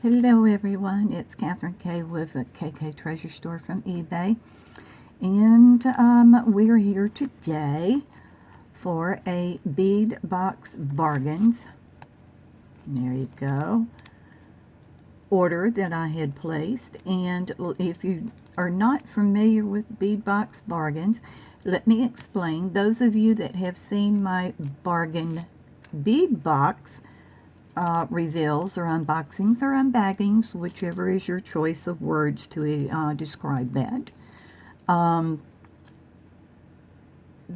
Hello everyone, it's Catherine K with a KK Treasure Store from eBay, and we're here today for a bead box bargains, there you go, order that I had placed. And if you are not familiar with bead box bargains, let me explain. Those of you that have seen my Bargain Bead Box reveals or unboxings or unbaggings, whichever is your choice of words to describe that.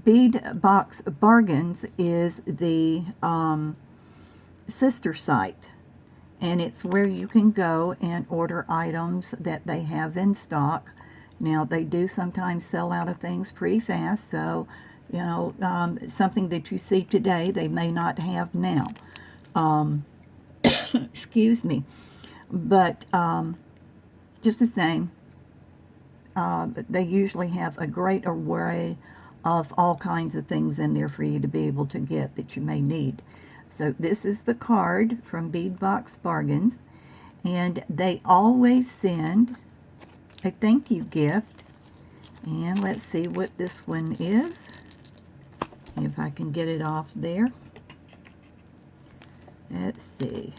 Bead Box Bargains is the sister site, and it's where you can go and order items that they have in stock. Now, they do sometimes sell out of things pretty fast, so something that you see today they may not have now. Excuse me, but just the same, they usually have a great array of all kinds of things in there for you to be able to get that you may need. So this is the card from Bead Box Bargains, and they always send a thank you gift. And let's see what this one is, if I can get it off there. Let's see.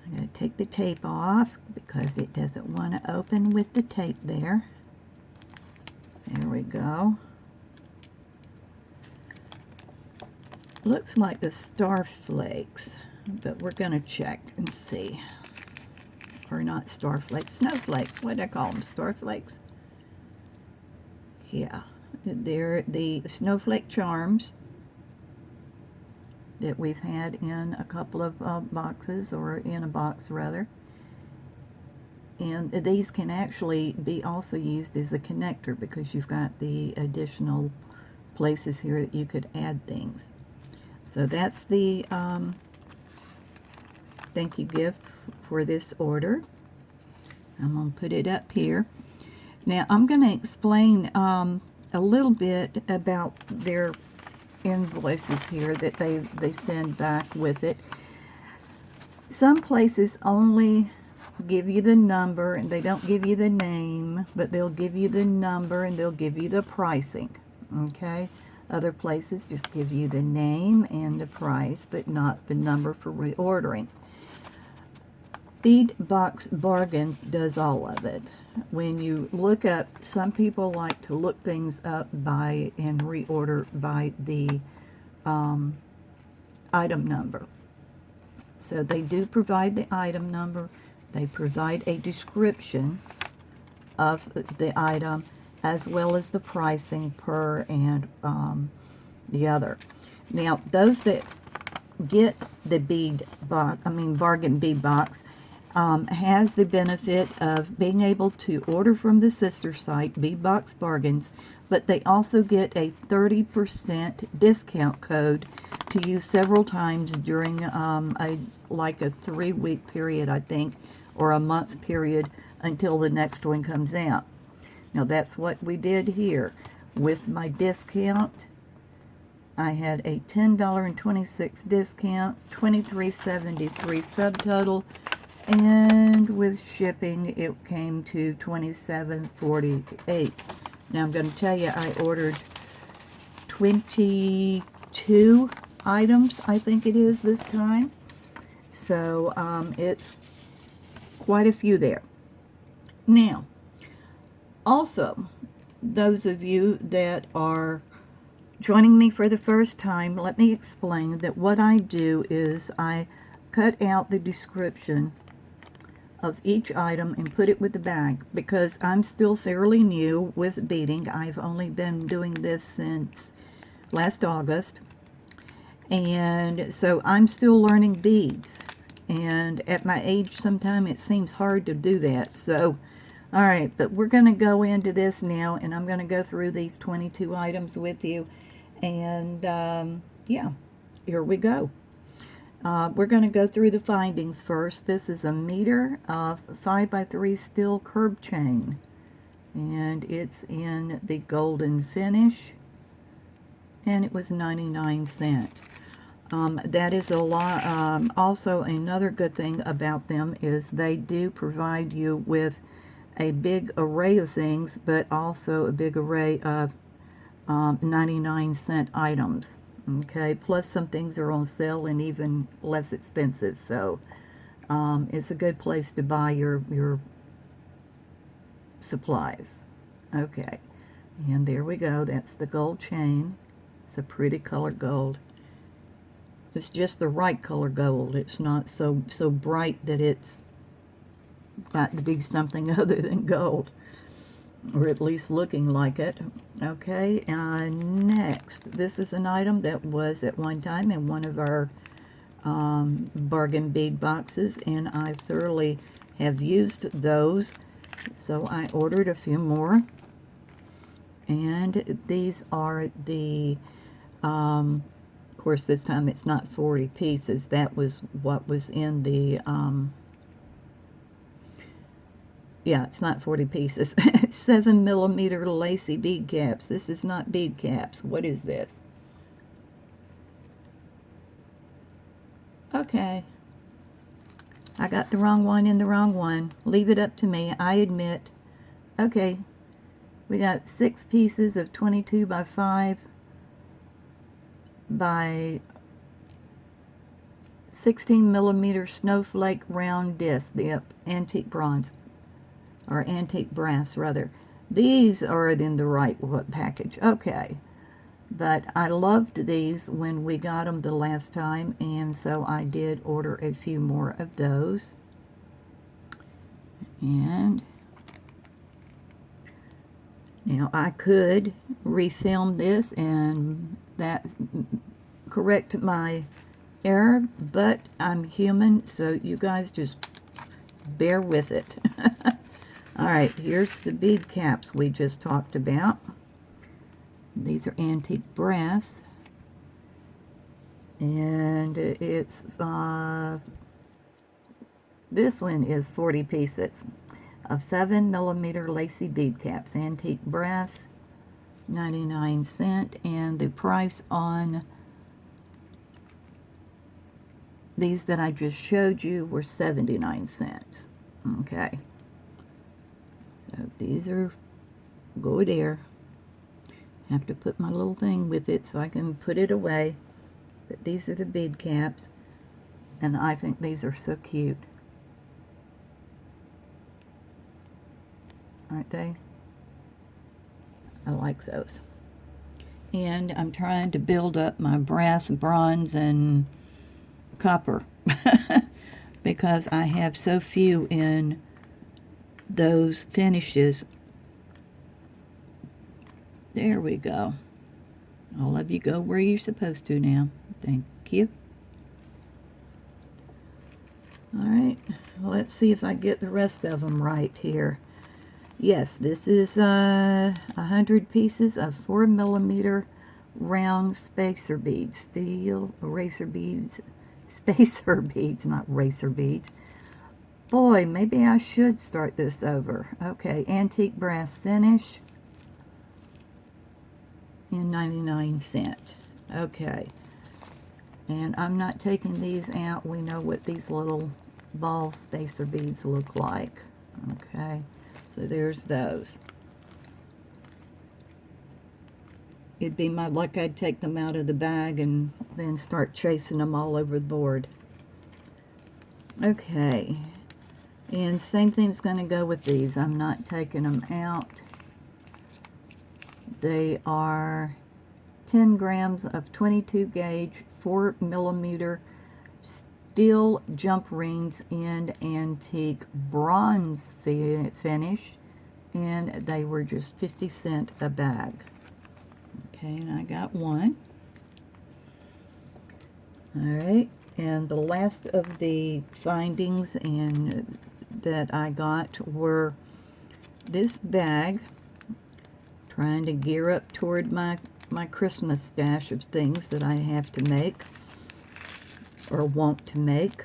I'm going to take the tape off because it doesn't want to open with the tape there. There we go. Looks like the star flakes, but we're going to check and see. Or not star flakes, snowflakes. What do I call them? Star flakes? Yeah, they're the snowflake charms that we've had in a couple of boxes, or in a box rather. And these can actually be also used as a connector because you've got the additional places here that you could add things. So that's the thank you gift for this order. I'm going to put it up here. Now I'm going to explain a little bit about their invoices here that they send back with it. Some places only give you the number and they don't give you the name, but they'll give you the number and they'll give you the pricing. Okay, other places just give you the name and the price, but not the number for reordering. Bead Box Bargains does all of it. When you look up, some people like to look things up by and reorder by the item number. So they do provide the item number. They provide a description of the item as well as the pricing per and the other. Now, those that get the Bargain Bead Box has the benefit of being able to order from the sister site, Bead Box Bargains, but they also get a 30% discount code to use several times during like a 3-week period, I think, or a month period until the next one comes out. Now that's what we did here. With my discount, I had a $10.26 discount, $23.73 subtotal, and with shipping it came to $27.48. Now I'm going to tell you, I ordered 22 items, I think it is this time. So it's quite a few there. Now, also, those of you that are joining me for the first time, let me explain that what I do is I cut out the description of each item and put it with the bag, because I'm still fairly new with beading. I've only been doing this since last August, and so I'm still learning beads, and at my age sometimes it seems hard to do that. So alright, but we're going to go into this now, and I'm going to go through these 22 items with you, and yeah, here we go. We're going to go through the findings first. This is a meter of 5x3 steel curb chain, and it's in the golden finish, and it was 99 cents. That is a lot. Also, another good thing about them is they do provide you with a big array of things, but also a big array of 99-cent items. Okay, plus some things are on sale and even less expensive. So it's a good place to buy your supplies. Okay, and there we go. That's the gold chain. It's a pretty color gold. It's just the right color gold. It's not so bright that it's got to be something other than gold, or at least looking like it. Okay, next, this is an item that was at one time in one of our bargain bead boxes, and I thoroughly have used those, so I ordered a few more. And these are the of course, this time it's not 40 pieces. That was what was in the, yeah, it's not 40 pieces. 7mm lacy bead caps. This is not bead caps. What is this? Okay. I got the wrong one in the wrong one. Leave it up to me. I admit. Okay. We got 6 pieces of 22 by 5 by 16mm snowflake round disc, the antique bronze, or antique brass rather. These are in the right package. Okay, but I loved these when we got them the last time, and so I did order a few more of those. And now I could refilm this and that correct my error, but I'm human, so you guys just bear with it. Alright, here's the bead caps we just talked about. These are antique brass, and it's this one is 40 pieces of 7mm lacy bead caps, antique brass, 99-cent, and the price on these that I just showed you were 79 cents. Okay, so these are go there. Have to put my little thing with it so I can put it away. But these are the bead caps, and I think these are so cute. Aren't they? I like those. And I'm trying to build up my brass, bronze, and copper because I have so few in those finishes. There we go. All of you go where you're supposed to now. Thank you. Alright, let's see if I get the rest of them right here. Yes, this is 100 pieces of 4mm round spacer beads, steel eraser beads, spacer beads, not racer beads. Boy, maybe I should start this over. Okay, antique brass finish in 99-cent. Okay, and I'm not taking these out. We know what these little ball spacer beads look like. Okay. So there's those. It'd be my luck I'd take them out of the bag and then start chasing them all over the board. Okay, and same thing's going to go with these. I'm not taking them out. They are 10 grams of 22 gauge 4mm steel jump rings in antique bronze finish, and they were just 50 cents a bag. Okay, and I got one. Alright, and the last of the findings and that I got were this bag, trying to gear up toward my Christmas stash of things that I have to make. Or want to make.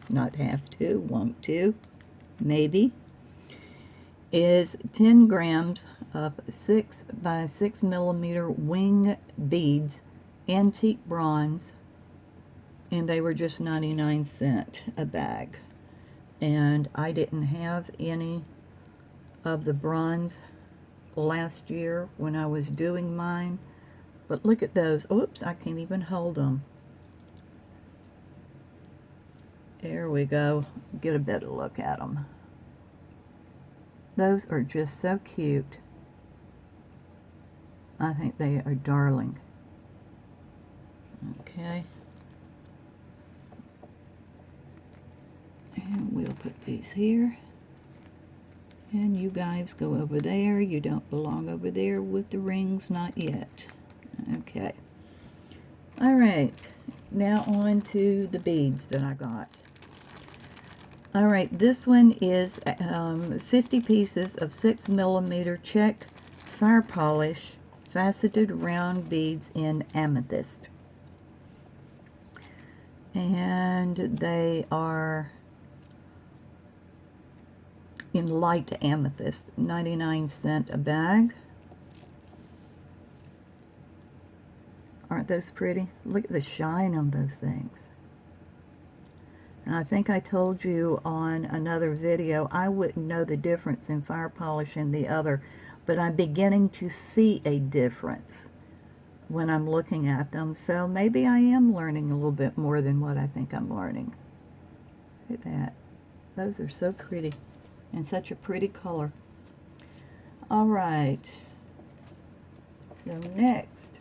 Not have to, want to, maybe. Is 10 grams of 6 by 6mm wing beads, antique bronze, and they were just 99 cents a bag. And I didn't have any of the bronze last year when I was doing mine. But look at those. Oops, I can't even hold them. There we go. Get a better look at them. Those are just so cute. I think they are darling. Okay. And we'll put these here. And you guys go over there. You don't belong over there with the rings, not yet. Okay. All right. Now on to the beads that I got. All right, this one is 50 pieces of 6mm checked fire polish faceted round beads in amethyst. And they are in light amethyst, 99 cents a bag. Aren't those pretty? Look at the shine on those things. And I think I told you on another video, I wouldn't know the difference in fire polish and the other, but I'm beginning to see a difference when I'm looking at them. So maybe I am learning a little bit more than what I think I'm learning. Look at that. Those are so pretty and such a pretty color. All right. So next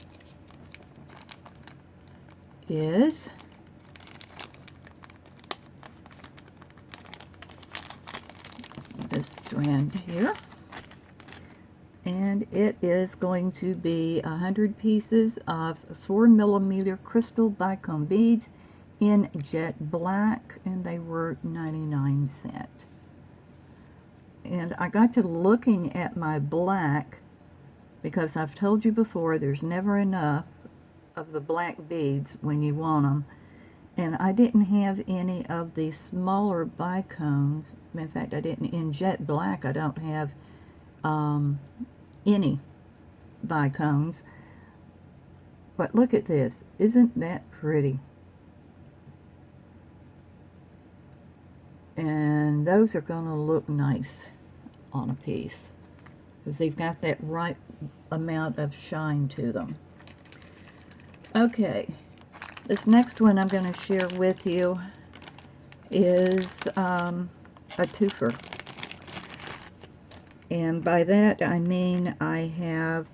is this strand here, and it is going to be 100 pieces of 4mm crystal bicone beads in jet black, and they were 99 cents. And I got to looking at my black, because I've told you before there's never enough of the black beads when you want them. And I didn't have any of the smaller bicones. In fact, I didn't. In jet black, I don't have any bicones. But look at this. Isn't that pretty? And those are going to look nice on a piece, because they've got that right amount of shine to them. Okay. This next one I'm going to share with you is a twofer. And by that I mean I have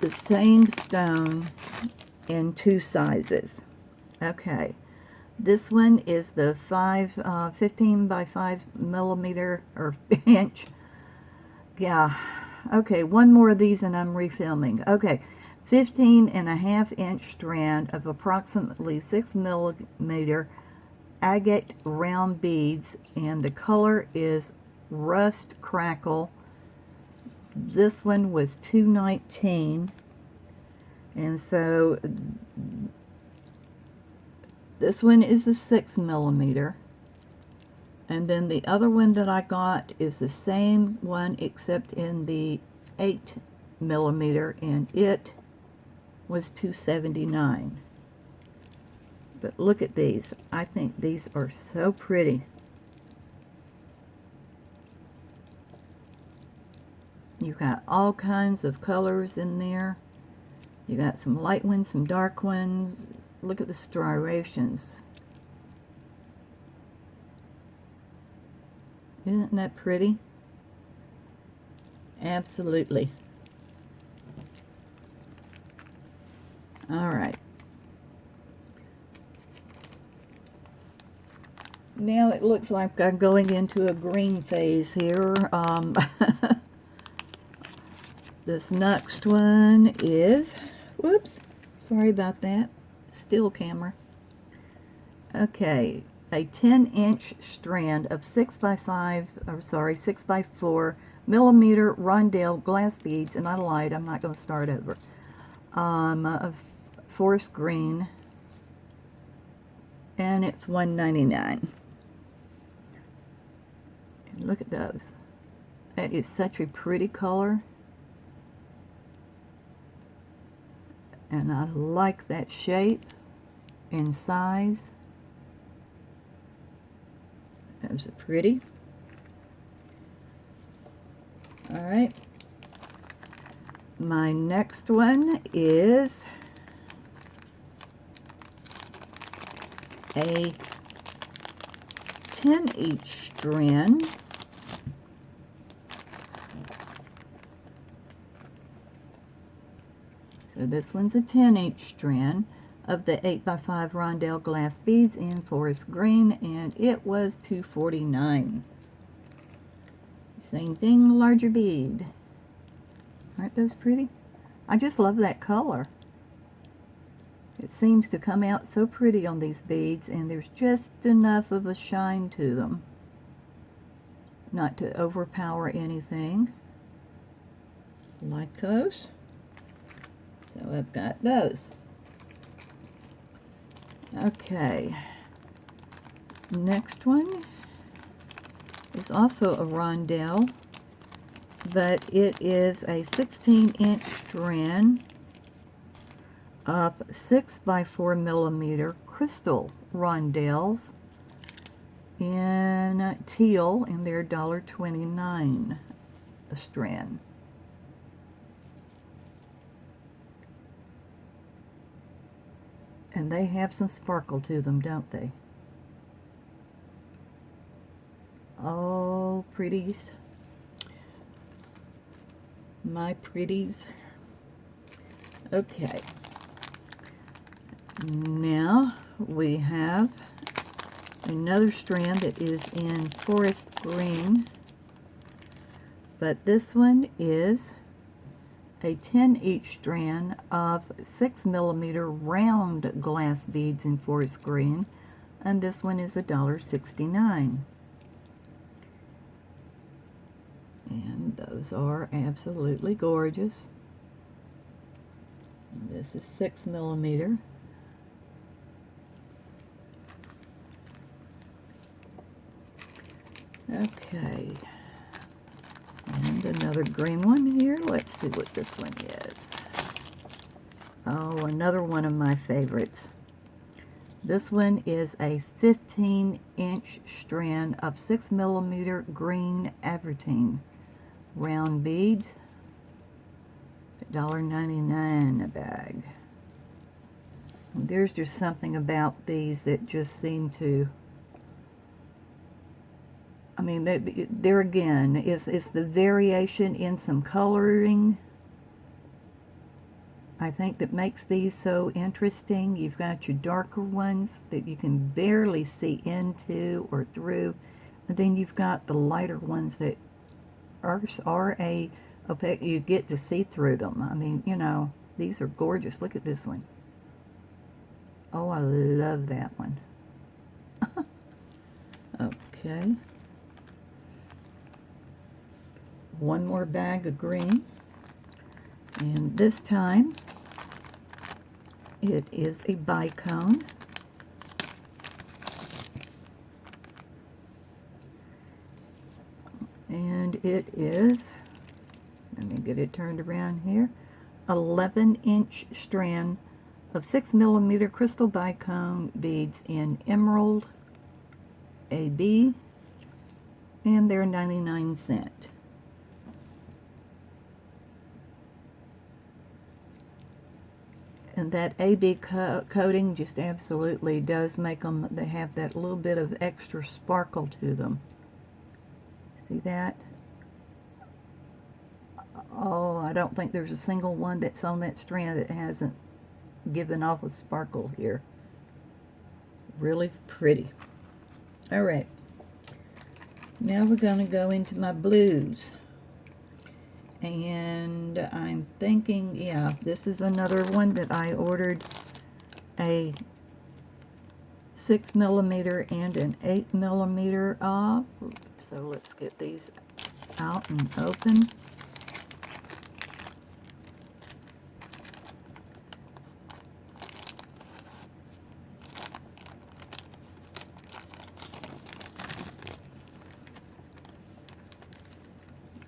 the same stone in two sizes. Okay. This one is the 15 by 5mm or inch. Yeah. Okay, one more of these and I'm refilming. Okay. 15.5-inch strand of approximately 6mm agate round beads, and the color is rust crackle. This one was $2.19, and so this one is a 6mm, and then the other one that I got is the same one except in the 8mm, and it was $2.79. But look at these. I think these are so pretty. You've got all kinds of colors in there. You got some light ones, some dark ones. Look at the striations. Isn't that pretty? Absolutely. All right. Now it looks like I'm going into a green phase here. This next one is, whoops, sorry about that, still camera. Okay, a 10-inch strand of 6 by 4 millimeter rondelle glass beads, and I lied, I'm not going to start over. Of forest green, and it's $1.99. Look at those. That is such a pretty color. And I like that shape and size. Those are pretty. All right. My next one is a 10 each strand so this one's a 10 each strand of the 8x5 rondelle glass beads in forest green, and it was $2.49. Same thing, larger bead. Aren't those pretty? I just love that color. It seems to come out so pretty on these beads, and there's just enough of a shine to them. Not to overpower anything. Like those. So I've got those. Okay. Next one is also a rondelle, but it is a 16-inch strand of 6x4mm crystal rondelles in teal, and they're $1.29 a strand. And they have some sparkle to them, don't they? Oh, pretties. My pretties. Okay. Now we have another strand that is in forest green, but this one is a 10 each strand of 6mm round glass beads in forest green, and this one is $1.69. And those are absolutely gorgeous. This is 6mm. Okay, and another green one here. Let's see what this one is. Oh, another one of my favorites. This one is a 15-inch strand of 6mm green Avertine round beads, $1.99 a bag. There's just something about these that just seem to, I mean, there again is the variation in some coloring, I think, that makes these so interesting. You've got your darker ones that you can barely see into or through, and then you've got the lighter ones that are opaque. You get to see through them. I mean, you know, these are gorgeous. Look at this one. Oh, I love that one. Okay. One more bag of green, and this time it is a bicone. And it is, let me get it turned around here, 11-inch strand of 6mm crystal bicone beads in emerald AB, and they're 99¢. And that AB coating just absolutely does make them, they have that little bit of extra sparkle to them. See that? Oh, I don't think there's a single one that's on that strand that hasn't given off a sparkle here. Really pretty. All right. Now we're going to go into my blues. And I'm thinking, yeah, this is another one that I ordered a 6mm and an 8mm of. So let's get these out and open.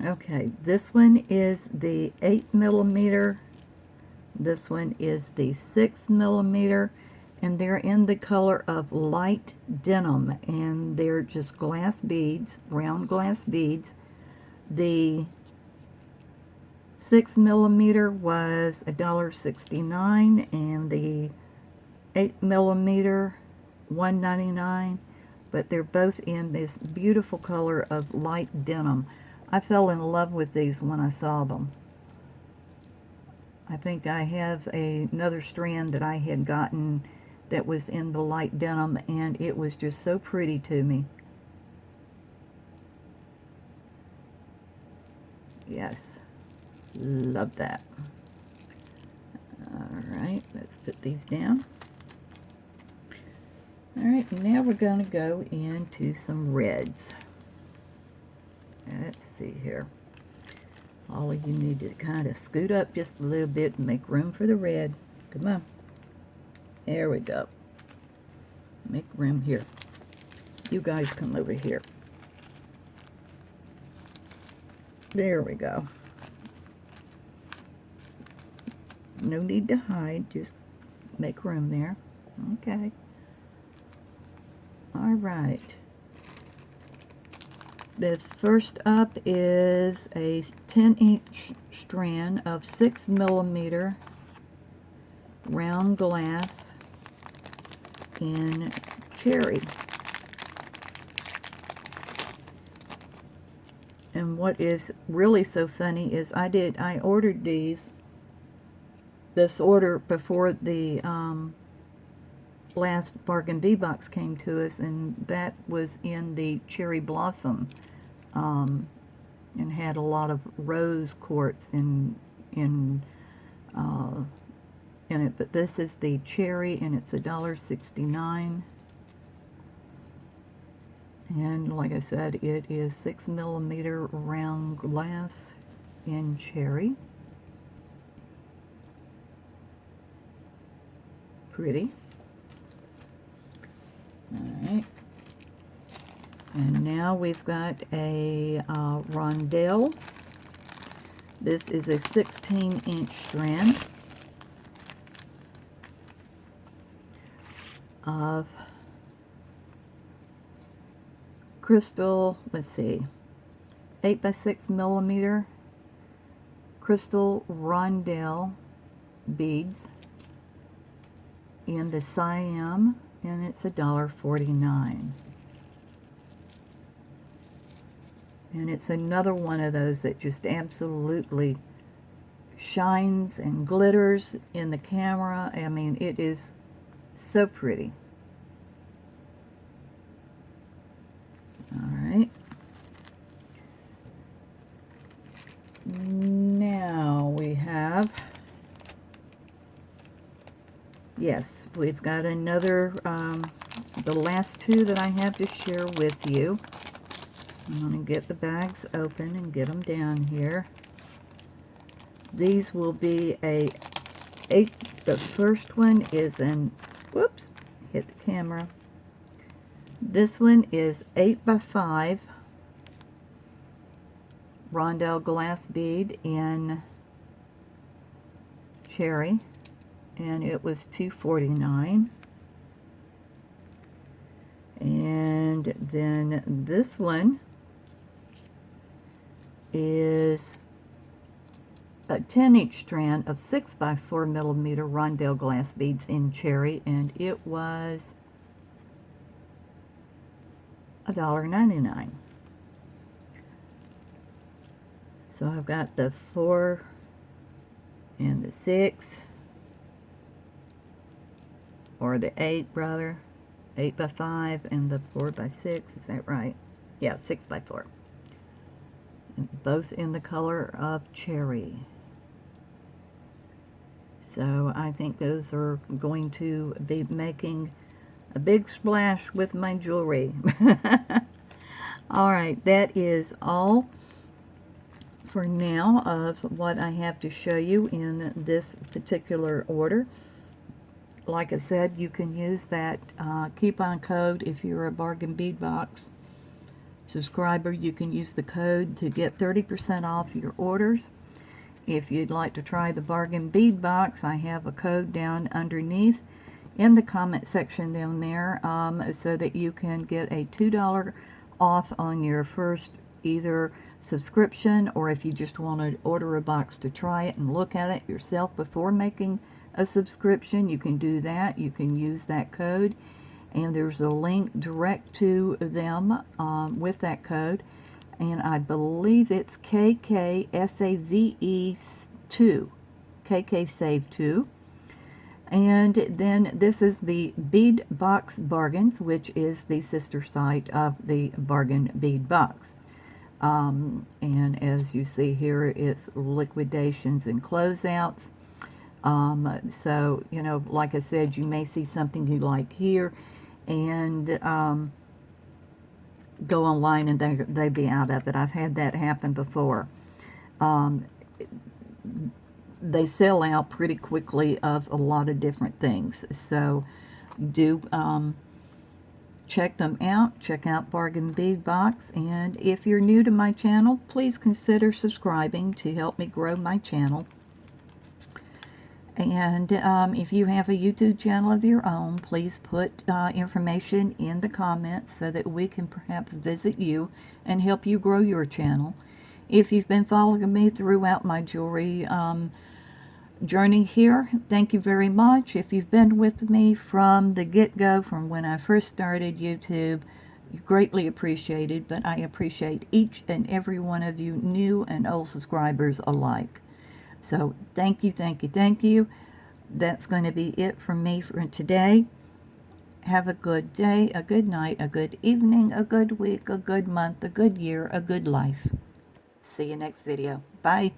Okay, this one is the 8mm This one is the 6mm, and they're in the color of light denim, and they're just glass beads, round glass beads. The 6mm was $1.69, and the 8mm $1.99, but they're both in this beautiful color of light denim. I fell in love with these when I saw them. I think I have another strand that I had gotten that was in the light denim, and it was just so pretty to me. Yes, love that. Alright, let's put these down. Alright, now we're going to go into some reds. Let's see here. All of you need to kind of scoot up just a little bit and make room for the red. Come on. There we go. Make room here. You guys come over here. There we go. No need to hide, just make room there. Okay. All right. This first up is a 10-inch strand of 6mm round glass in cherry. And what is really so funny is I ordered this order before the last Bargain Bead Box came to us, and that was in the cherry blossom, and had a lot of rose quartz in it. But this is the cherry, and it's $1.69. And like I said, it is 6mm round glass in cherry. Pretty. Alright. And now we've got a rondelle. This is a 16-inch strand of crystal, let's see, 8x6mm crystal rondelle beads in the Siam, and it's $1.49. And it's another one of those that just absolutely shines and glitters in the camera. I mean, it is so pretty. Alright. Now we have, yes, we've got another, the last two that I have to share with you. I'm going to get the bags open and get them down here. These will be the first one is an, whoops, hit the camera. This one is 8x5 rondelle glass bead in cherry, and it was $2.49. And then this one is a 10-inch strand of 6x4mm rondelle glass beads in cherry, and it was $1.99. So I've got the 4 and the 6, or the 8 rather, 8x5 and the 4x6, is that right? Yeah, 6x4. And both in the color of cherry. So I think those are going to be making a big splash with my jewelry. Alright, that is all for now of what I have to show you in this particular order. Like I said, you can use that coupon code if you're a Bargain Bead Box subscriber. You can use the code to get 30% off your orders. If you'd like to try the Bargain Bead Box, I have a code down underneath in the comment section down there, so that you can get a $2 off on your first either subscription, or if you just want to order a box to try it and look at it yourself before making a subscription, you can do that. You can use that code, and there's a link direct to them with that code, and I believe it's KKSAVE2, KK Save 2. And then this is the Bead Box Bargains, which is the sister site of the Bargain Bead Box. And as you see here, it's liquidations and closeouts. So, you know, like I said, you may see something you like here and go online and they be out of it. I've had that happen before. They sell out pretty quickly of a lot of different things. So do check them out. Check out Bargain Bead Box. And if you're new to my channel, please consider subscribing to help me grow my channel. And if you have a YouTube channel of your own, please put information in the comments so that we can perhaps visit you and help you grow your channel. If you've been following me throughout my jewelry journey here, thank you very much. If you've been with me from the get-go, from when I first started YouTube, greatly appreciated, but I appreciate each and every one of you, new and old subscribers alike. So thank you, thank you, thank you. That's going to be it from me for today. Have a good day, a good night, a good evening, a good week, a good month, a good year, a good life. See you next video. Bye.